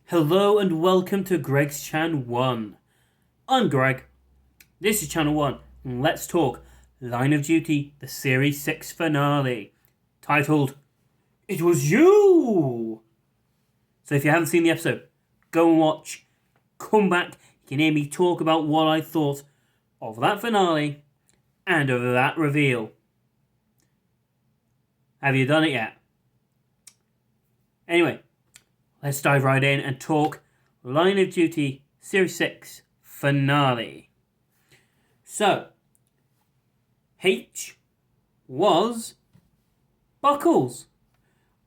Hello and welcome to Greg's Chan 1. I'm Greg. This is Channel 1. And let's talk Line of Duty, the Series 6 finale, titled It Was You! So if you haven't seen the episode, go and watch. Come back, you can hear me talk about what I thought of that finale and of that reveal. Have you done it yet? Anyway, let's dive right in and talk Line of Duty Series 6 finale. So, H was Buckles.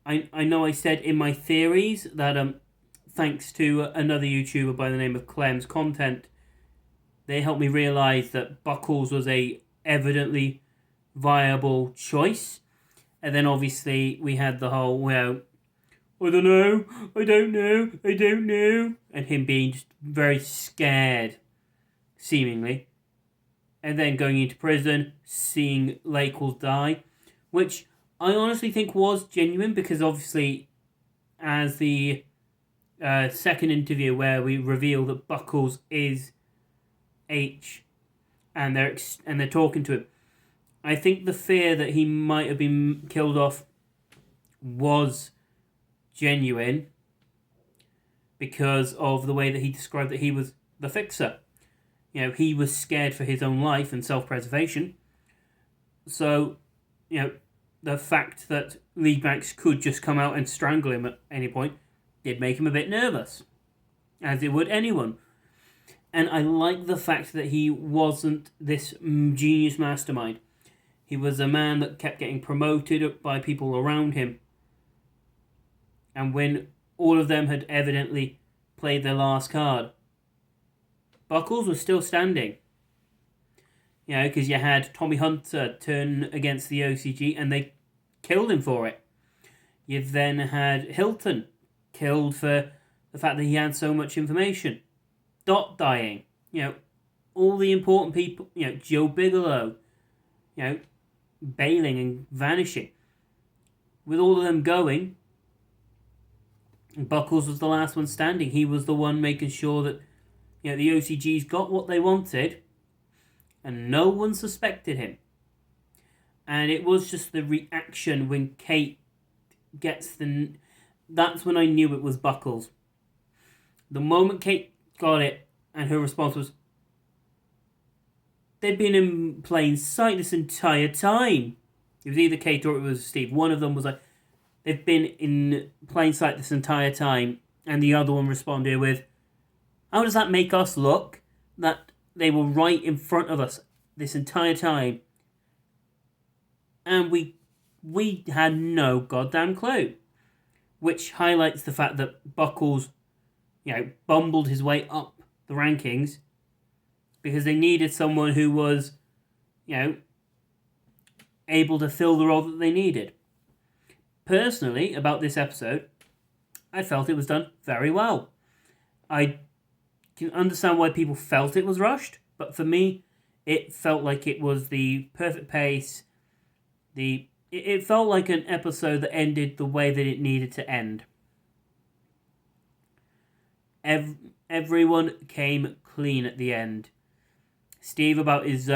I know I said in my theories that thanks to another YouTuber by the name of Clem's Content, they helped me realise that Buckles was a evidently viable choice. And then obviously we had the whole, well, I don't know, I don't know, and him being just very scared, seemingly. And then going into prison, seeing Lakewell die, which I honestly think was genuine, because obviously, as the second interview where we reveal that Buckles is H, and they're talking to him, I think the fear that he might have been killed off was genuine, because of the way that he described that he was the fixer. You know, he was scared for his own life and self-preservation. So, you know, the fact that Lee Banks could just come out and strangle him at any point did make him a bit nervous, as it would anyone. And I like the fact that he wasn't this genius mastermind. He was a man that kept getting promoted by people around him. And when all of them had evidently played their last card, Buckles was still standing. You know, because you had Tommy Hunter turn against the OCG and they killed him for it. You've then had Hilton killed for the fact that he had so much information. Dot dying. You know, all the important people, you know, Joe Bigelow, you know, bailing and vanishing. With all of them going, Buckles was the last one standing. He was the one making sure that, you know, the OCGs got what they wanted, and no one suspected him. And it was just the reaction when Kate gets the... That's when I knew it was Buckles. The moment Kate got it, and her response was, they've been in plain sight this entire time. It was either Kate or it was Steve. One of them was like, they've been in plain sight this entire time. And the other one responded with, how does that make us look? That they were right in front of us this entire time. And we had no goddamn clue. Which highlights the fact that Buckles, you know, bumbled his way up the rankings, because they needed someone who was, you know, able to fill the role that they needed. Personally, about this episode, I felt it was done very well. I can understand why people felt it was rushed, but for me, it felt like it was the perfect pace. It felt like an episode that ended the way that it needed to end. Everyone came clean at the end. Steve about his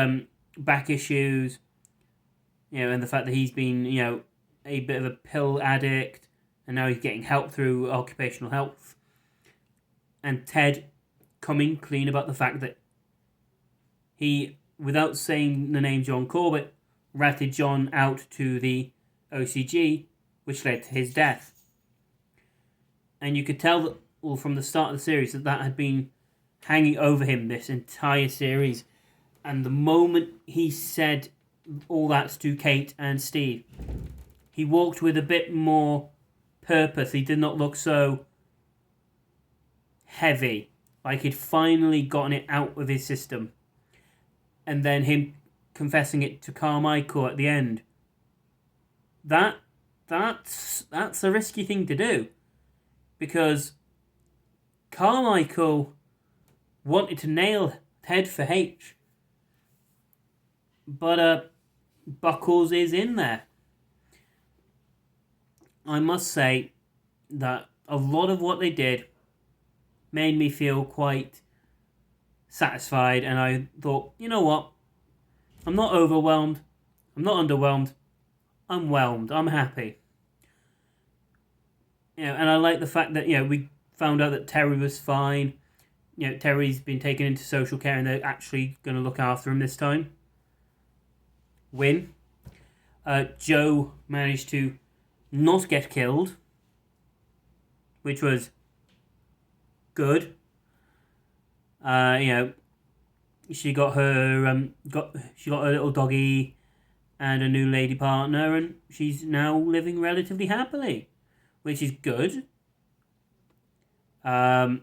back issues, you know, and the fact that he's been, you know, a bit of a pill addict, and now he's getting help through occupational health. And Ted coming clean about the fact that he, without saying the name John Corbett, ratted John out to the OCG, which led to his death. And you could tell that, well, from the start of the series, that had been hanging over him this entire series. And the moment he said all that to Kate and Steve, he walked with a bit more purpose. He did not look so heavy, like he'd finally gotten it out of his system. And then him confessing it to Carmichael at the end. That's a risky thing to do, because Carmichael wanted to nail Ted for H, but Buckles is in there. I must say that a lot of what they did made me feel quite satisfied, and I thought, you know what? I'm not overwhelmed. I'm not underwhelmed. I'm whelmed. I'm happy. And I like the fact that we found out that Terry was fine. Terry's been taken into social care, and they're actually going to look after him this time. Win. Joe managed to not get killed, which was good. She got her she got her little doggy and a new lady partner, and she's now living relatively happily, which is good. It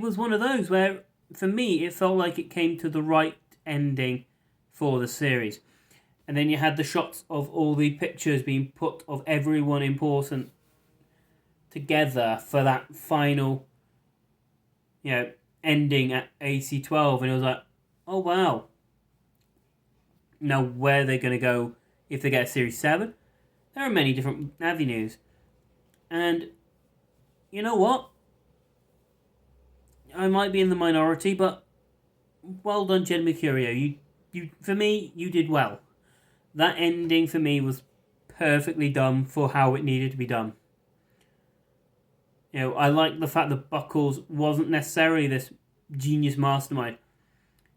was one of those where, for me, it felt like it came to the right ending for the series. And then you had the shots of all the pictures being put of everyone important together for that final, ending at AC-12. And it was like, oh, wow. Now, where are they going to go if they get a Series 7? There are many different avenues. And you know what? I might be in the minority, but well done, Jed Mercurio. You, for me, you did well. That ending for me was perfectly done for how it needed to be done. I like the fact that Buckles wasn't necessarily this genius mastermind.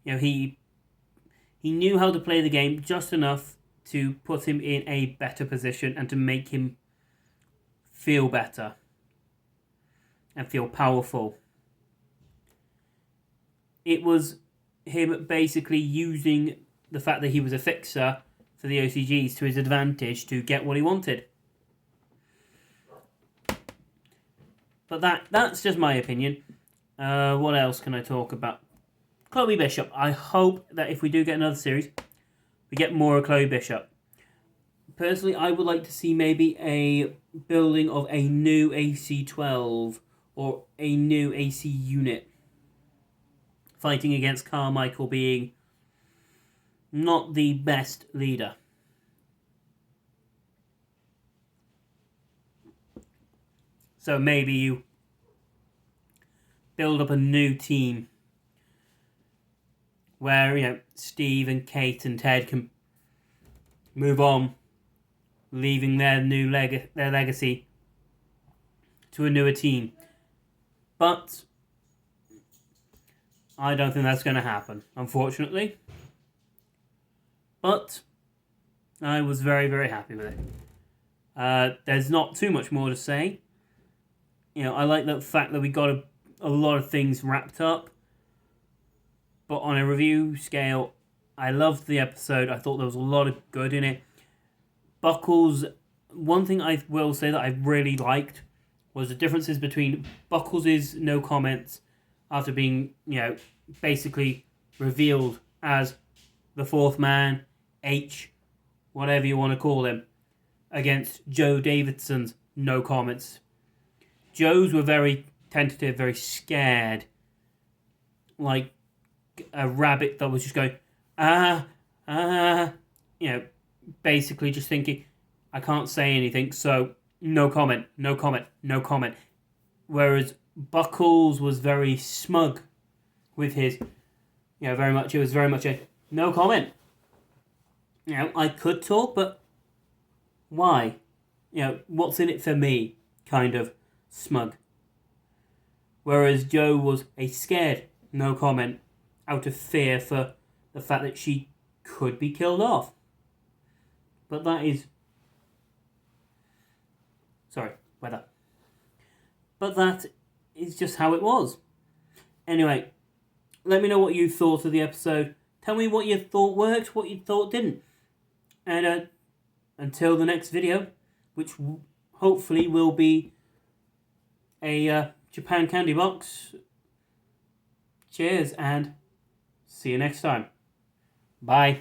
He knew how to play the game just enough to put him in a better position and to make him feel better and feel powerful. It was him basically using the fact that he was a fixer for the OCGs to his advantage to get what he wanted. But that's just my opinion. What else can I talk about? Chloe Bishop. I hope that if we do get another series, we get more of Chloe Bishop. Personally, I would like to see maybe a building of a new AC-12 or a new AC unit fighting against Carmichael being not the best leader. So maybe you build up a new team where, Steve and Kate and Ted can move on, leaving their their legacy to a newer team. But I don't think that's going to happen, unfortunately. But I was very, very happy with it. There's not too much more to say. I like the fact that we got a lot of things wrapped up. But on a review scale, I loved the episode. I thought there was a lot of good in it. Buckles, one thing I will say that I really liked was the differences between Buckles' no comments after being, basically revealed as the fourth man, H, whatever you want to call him, against Joe Davidson's no comments. Joe's were very tentative, very scared, like a rabbit that was just going, basically just thinking, I can't say anything, so no comment, no comment, no comment. Whereas Buckles was very smug with his, it was very much a no comment. I could talk, but why? What's in it for me kind of smug. Whereas Joe was a scared no comment out of fear for the fact that she could be killed off. But that is... Sorry, weather. But that is just how it was. Anyway, let me know what you thought of the episode. Tell me what you thought worked, what you thought didn't. And until the next video, which hopefully will be a Japan candy box. Cheers and see you next time. Bye.